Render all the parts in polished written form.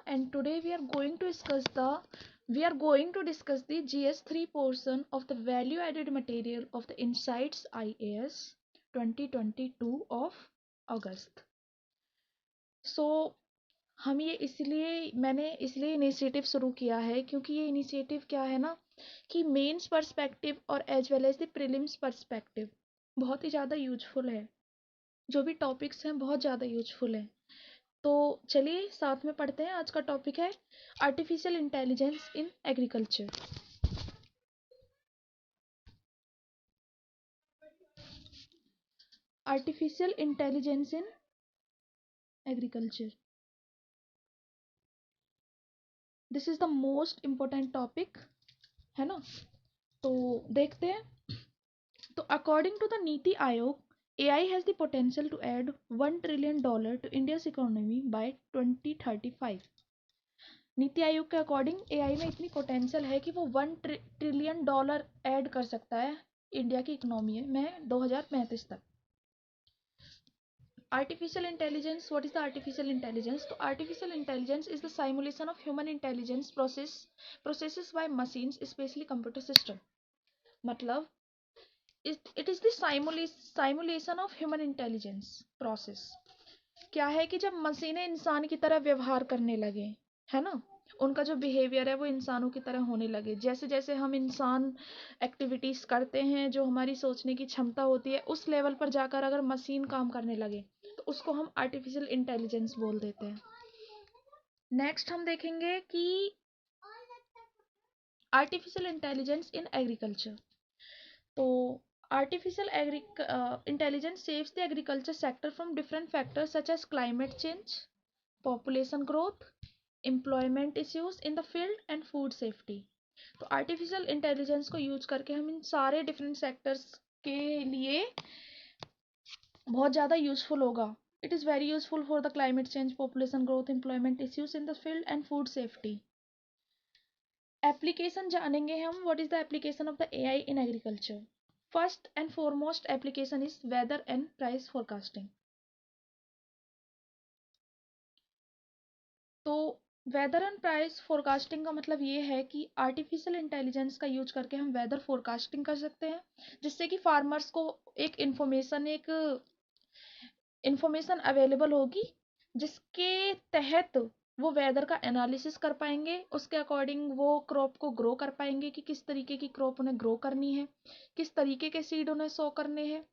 and today we are going to discuss the GS3 portion of the value added material of the Insights IAS 2022 of August. So हम ये मैंने इसलिए initiative शुरू किया है क्योंकि ये इनिशिएटिव क्या है ना कि मेंस पर्सपेक्टिव और as well as the prelims perspective बहुत ही ज़्यादा यूजफुल है. जो भी टॉपिक्स हैं बहुत ज़्यादा यूजफुल हैं. तो चलिए साथ में पढ़ते हैं. आज का टॉपिक है artificial intelligence in agriculture. Artificial intelligence in agriculture, this is the most important topic, है ना. तो देखते हैं. तो according to the NITI Aayog, AI has the potential to add $1 trillion to India's economy by 2035. NITI Aayog के अकॉर्डिंग AI में इतनी पोटेंशियल है कि वो $1 ट्रिलियन ऐड कर सकता है इंडिया की इकोनॉमी में 2035 तक. Artificial intelligence, what is the artificial intelligence? तो artificial intelligence is the simulation of human intelligence processes by machines, especially computer system. मतलब it is the simulation of human intelligence process. क्या है कि जब मशीनें इंसान की तरह व्यवहार करने लगे, है ना, उनका जो बिहेवियर है वो इंसानों की तरह होने लगे. जैसे जैसे हम इंसान एक्टिविटीज करते हैं, जो हमारी सोचने की क्षमता होती है, उस लेवल पर जाकर अगर मशीन काम करने लगे तो उसको हम आर्टिफिशियल इंटेलिजेंस बोल देते हैं. नेक्स्ट हम देखेंगे कि आर्टिफिशियल इंटेलिजेंस इन एग्रीकल्चर. तो artificial intelligence saves the agriculture sector from different factors such as climate change, population growth, employment issues in the field and food safety. तो artificial intelligence को use करके हम इन सारे different sectors के लिए बहुत ज़्यादा यूजफुल होगा. It is very useful for the climate change, population growth, employment issues in the field and food safety. Application जानेंगे हम. What is the application of the AI in agriculture? First and foremost application is weather and price forecasting. तो weather and price forecasting का मतलब ये है कि artificial intelligence का use करके हम वेदर फोरकास्टिंग कर सकते हैं, जिससे कि फार्मर्स को एक इंफॉर्मेशन अवेलेबल होगी, जिसके तहत वो वेदर का एनालिसिस कर पाएंगे. उसके अकॉर्डिंग वो क्रॉप को ग्रो कर पाएंगे कि किस तरीके की क्रॉप उन्हें ग्रो करनी है, किस तरीके के सीड उन्हें सो करने हैं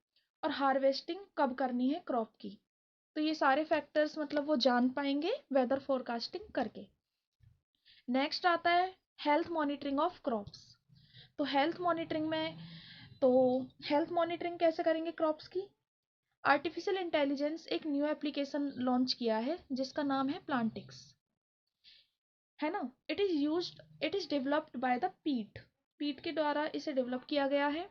और हार्वेस्टिंग कब करनी है क्रॉप की. तो ये सारे फैक्टर्स मतलब वो जान पाएंगे वेदर फोरकास्टिंग करके. नेक्स्ट आता है हेल्थ मॉनिटरिंग ऑफ क्रॉप्स. तो हेल्थ मॉनिटरिंग कैसे करेंगे क्रॉप्स की? आर्टिफिशियल इंटेलिजेंस एक न्यू एप्लीकेशन लॉन्च किया है जिसका नाम है प्लांटिक्स, है ना. It is developed by the पीट के द्वारा इसे डेवलप किया गया है.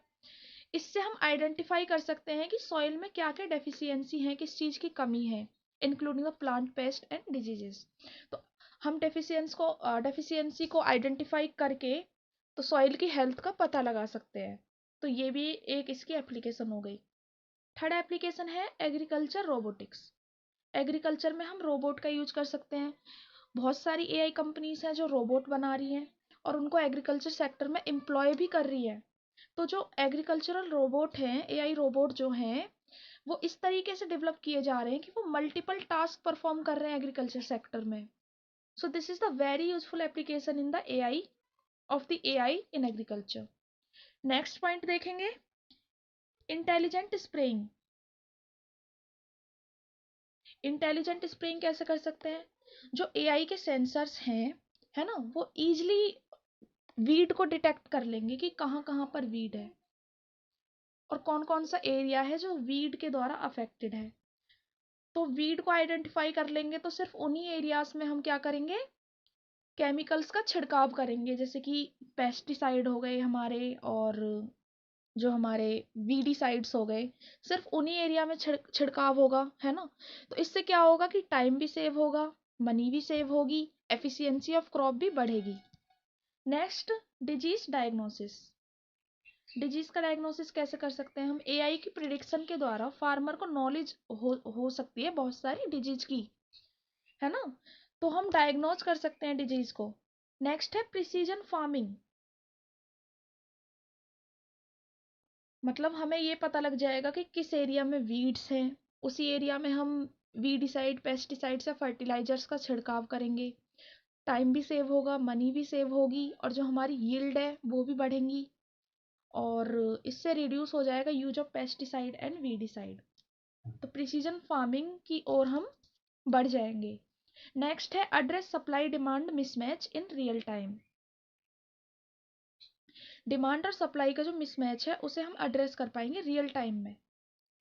इससे हम आइडेंटिफाई कर सकते हैं कि सॉइल में क्या क्या डेफिशिएंसी है, किस चीज़ की कमी है, including the plant paste and diseases. तो हम डेफिशिएंसी को आइडेंटिफाई करके तो सॉइल की हेल्थ का पता लगा सकते हैं. तो ये भी एक इसकी एप्लीकेशन हो गई. थर्ड एप्लीकेशन है एग्रीकल्चर रोबोटिक्स. एग्रीकल्चर में हम रोबोट का यूज कर सकते हैं. बहुत सारी AI कंपनीज हैं जो रोबोट बना रही हैं और उनको एग्रीकल्चर सेक्टर में एम्प्लॉय भी कर रही है. तो जो एग्रीकल्चरल रोबोट हैं, AI रोबोट जो हैं, वो इस तरीके से डेवलप किए जा रहे हैं कि वो मल्टीपल टास्क परफॉर्म कर रहे हैं एग्रीकल्चर सेक्टर में. So this is the very useful application in the AI of the AI in agriculture. Next point देखेंगे इंटेलिजेंट स्प्रेइंग. इंटेलिजेंट स्प्रेइंग कैसे कर सकते हैं? जो AI के सेंसर्स हैं, है ना, वो इजिली वीड को डिटेक्ट कर लेंगे कि कहाँ कहाँ पर वीड है और कौन कौन सा एरिया है जो वीड के द्वारा अफेक्टेड है. तो वीड को आइडेंटिफाई कर लेंगे तो सिर्फ उन्हीं एरियाज में हम क्या करेंगे, केमिकल्स का छिड़काव करेंगे. जैसे कि पेस्टिसाइड हो गए हमारे और जो हमारे वीडीसाइड्स हो गए, सिर्फ उन्हीं एरिया में छिड़काव होगा, है ना. तो इससे क्या होगा कि टाइम भी सेव होगा, मनी भी सेव होगी, एफिशिएंसी ऑफ क्रॉप भी बढ़ेगी. Next, disease diagnosis. डिजीज का डायग्नोसिस कैसे कर सकते हैं हम? AI की प्रिडिक्शन के द्वारा फार्मर को नॉलेज हो सकती है बहुत सारी डिजीज की, है ना. तो हम डायग्नोज कर सकते हैं डिजीज को। नेक्स्ट है प्रिसीजन फार्मिंग, मतलब हमें ये पता लग जाएगा कि किस एरिया में वीड्स हैं, उसी एरिया में हम वीडिसाइड, पेस्टिसाइड्स या फर्टिलाइजर्स का छिड़काव करेंगे। टाइम भी सेव होगा, मनी भी सेव होगी, और जो हमारी यील्ड है वो भी बढ़ेंगी, और इससे रिड्यूस हो जाएगा use of pesticide and weedicide. तो प्रिसीजन फार्मिंग की ओर हम बढ़ जाएंगे। नेक्स्ट है address supply demand mismatch in real time. Demand और सप्लाई का जो मिसमैच है उसे हम एड्रेस कर पाएंगे रियल टाइम में,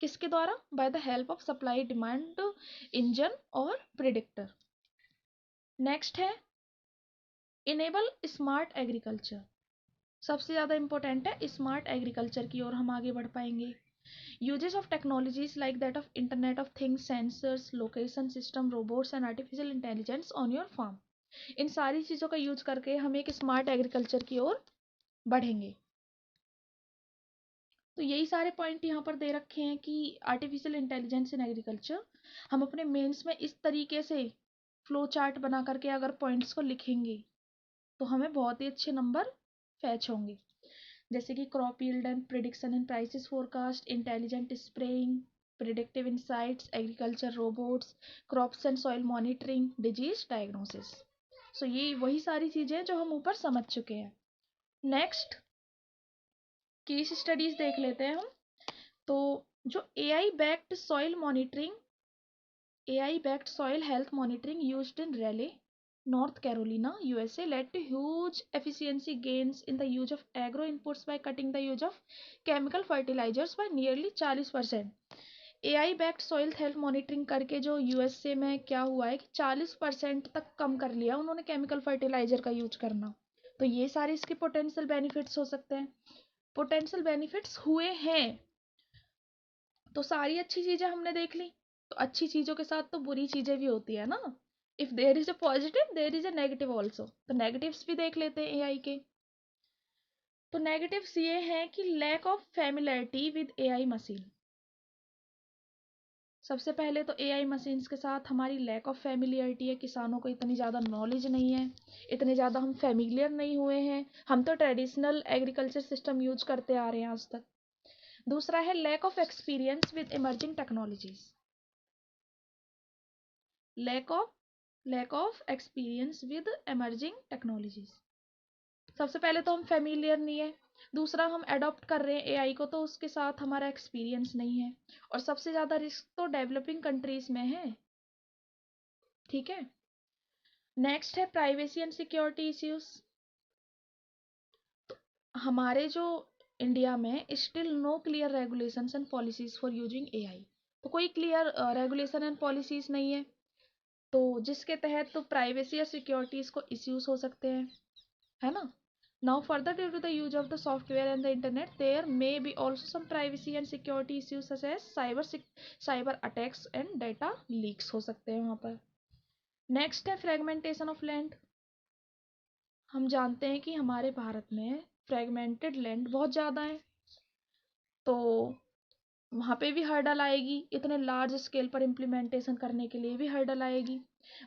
किसके द्वारा? By the help of supply demand engine और प्रिडिक्टर। नेक्स्ट है इनेबल स्मार्ट एग्रीकल्चर। सबसे ज़्यादा इंपॉर्टेंट है, स्मार्ट एग्रीकल्चर की ओर हम आगे बढ़ पाएंगे। Uses of technologies like that of internet of things, sensors, location system, robots and artificial intelligence on your farm. इन सारी चीज़ों का यूज करके हम एक स्मार्ट एग्रीकल्चर की ओर बढ़ेंगे। तो यही सारे पॉइंट यहाँ पर दे रखे हैं कि आर्टिफिशियल इंटेलिजेंस इन एग्रीकल्चर, हम अपने मेंस में इस तरीके से फ्लो चार्ट बना करके अगर पॉइंट्स को लिखेंगे तो हमें बहुत ही अच्छे नंबर फैच होंगे। जैसे कि crop yield and prediction and prices forecast, intelligent spraying, predictive insights, agriculture robots, crops and soil monitoring, disease diagnosis. So ये वही सारी चीज़ें जो हम ऊपर समझ चुके हैं। नेक्स्ट केस स्टडीज देख लेते हैं हम। तो जो AI backed soil health monitoring used in Raleigh, North Carolina, USA led to huge efficiency gains in the use of agro inputs by cutting the use of chemical fertilizers by nearly 40%. AI backed soil health monitoring करके जो USA में क्या हुआ है कि 40% तक कम कर लिया उन्होंने केमिकल फर्टिलाइजर का यूज करना। तो ये सारे इसके पोटेंशियल बेनिफिट्स हो सकते हैं, पोटेंशियल बेनिफिट्स हुए हैं। तो सारी अच्छी चीजें हमने देख ली, तो अच्छी चीजों के साथ तो बुरी चीजें भी होती है ना। If there is a positive there is a negative also, तो नेगेटिव्स भी देख लेते हैं एआई के। तो नेगेटिव्स ये हैं कि lack of familiarity with AI machine. सबसे पहले तो एआई मशीन्स के साथ हमारी लैक ऑफ फेमिलियरिटी है, किसानों को इतनी ज़्यादा नॉलेज नहीं है, इतने ज़्यादा हम फेमिलियर नहीं हुए हैं, हम तो ट्रेडिशनल एग्रीकल्चर सिस्टम यूज करते आ रहे हैं आज तक। दूसरा है lack of experience with emerging technologies, lack of experience with emerging technologies. सबसे पहले तो हम फेमिलियर नहीं है, दूसरा हम अडॉप्ट कर रहे हैं एआई को तो उसके साथ हमारा एक्सपीरियंस नहीं है, और सबसे ज़्यादा रिस्क तो डेवलपिंग कंट्रीज में है। ठीक है। नेक्स्ट है प्राइवेसी एंड सिक्योरिटी इश्यूज। हमारे जो इंडिया में still no clear regulations and policies for using AI. तो कोई क्लियर रेगुलेशन एंड पॉलिसीज नहीं है, तो जिसके तहत तो प्राइवेसी या सिक्योरिटीज को इश्यूज हो सकते हैं, है ना। Now further due to the use of the software and the internet, there may be also some privacy and security issues such as cyber attacks and data leaks हो सकते हैं वहाँ पर। नेक्स्ट है फ्रेगमेंटेशन ऑफ लैंड। हम जानते हैं कि हमारे भारत में फ्रेगमेंटेड लैंड बहुत ज़्यादा है, तो वहाँ पे भी हर्डल आएगी, इतने लार्ज स्केल पर इम्प्लीमेंटेशन करने के लिए भी हर्डल आएगी।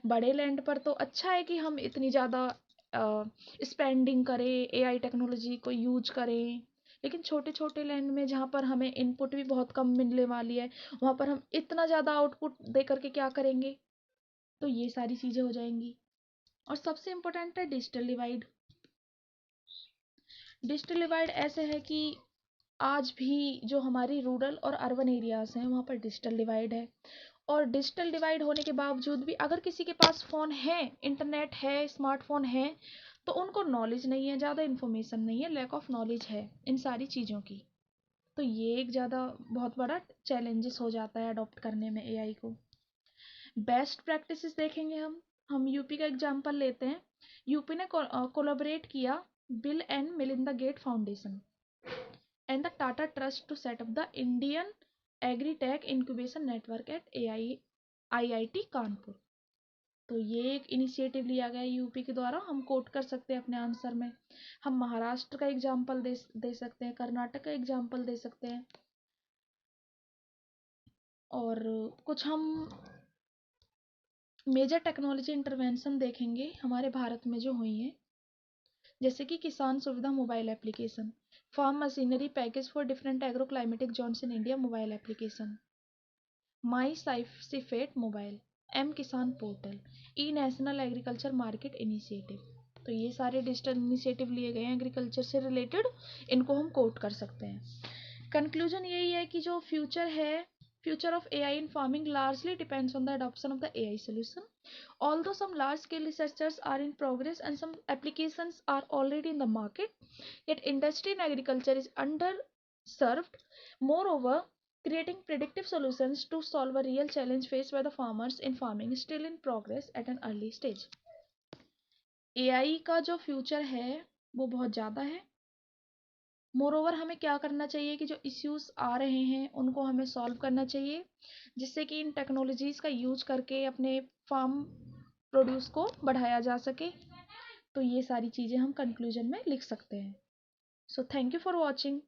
बड़े लैंड पर तो अच्छा है कि हम इतनी ज़्यादा स्पेंडिंग करें, एआई टेक्नोलॉजी को यूज करें, लेकिन छोटे छोटे लैंड में जहाँ पर हमें इनपुट भी बहुत कम मिलने वाली है, वहाँ पर हम इतना ज़्यादा आउटपुट दे करके क्या करेंगे। तो ये सारी चीज़ें हो जाएंगी। और सबसे इम्पोर्टेंट है डिजिटल डिवाइड। डिजिटल डिवाइड ऐसे है कि आज भी जो हमारी रूरल और अर्बन एरियाज हैं वहाँ पर डिजिटल डिवाइड है, और डिजिटल डिवाइड होने के बावजूद भी अगर किसी के पास फ़ोन है, इंटरनेट है, स्मार्टफोन है, तो उनको नॉलेज नहीं है, ज़्यादा इन्फॉर्मेशन नहीं है, लैक ऑफ नॉलेज है इन सारी चीज़ों की। तो ये एक ज़्यादा बहुत बड़ा चैलेंजेस हो जाता है अडॉप्ट करने में एआई को। बेस्ट प्रैक्टिसेस देखेंगे हम यूपी का एग्जांपल लेते हैं। यूपी ने कोलैबोरेट किया Bill and Melinda Gate Foundation and the Tata Trust to set up the Indian Agri-Tech Incubation Network at IIT Kanpur. तो ये एक इनिशिएटिव लिया गया यूपी के द्वारा, हम कोट कर सकते हैं अपने आंसर में। हम महाराष्ट्र का एग्जाम्पल दे सकते हैं, कर्नाटक का एग्जाम्पल दे सकते हैं, और कुछ हम मेजर टेक्नोलॉजी इंटरवेंशन देखेंगे हमारे भारत में जो हुई हैं, जैसे कि Kisan Suvidha mobile application, farm machinery package for different agro climatic zones in India mobile application, my CIPHET mobile, M Kisan portal, e national agriculture market initiative. तो ये सारे डिजिटल इनिशिएटिव लिए गए हैं एग्रीकल्चर से रिलेटेड, इनको हम कोट कर सकते हैं। कंक्लूजन यही है कि जो फ्यूचर है, future of AI in farming largely depends on the adoption of the AI solution. Although some large-scale researchers are in progress and some applications are already in the market, yet industry in agriculture is underserved. Moreover, creating predictive solutions to solve a real challenge faced by the farmers in farming is still in progress at an early stage. AI का जो future है वो बहुत ज़्यादा है। Moreover हमें क्या करना चाहिए कि जो इश्यूज आ रहे हैं उनको हमें सॉल्व करना चाहिए, जिससे कि इन टेक्नोलॉजीज़ का यूज करके अपने फार्म प्रोड्यूस को बढ़ाया जा सके। तो ये सारी चीज़ें हम कंक्लूजन में लिख सकते हैं। So thank you for watching.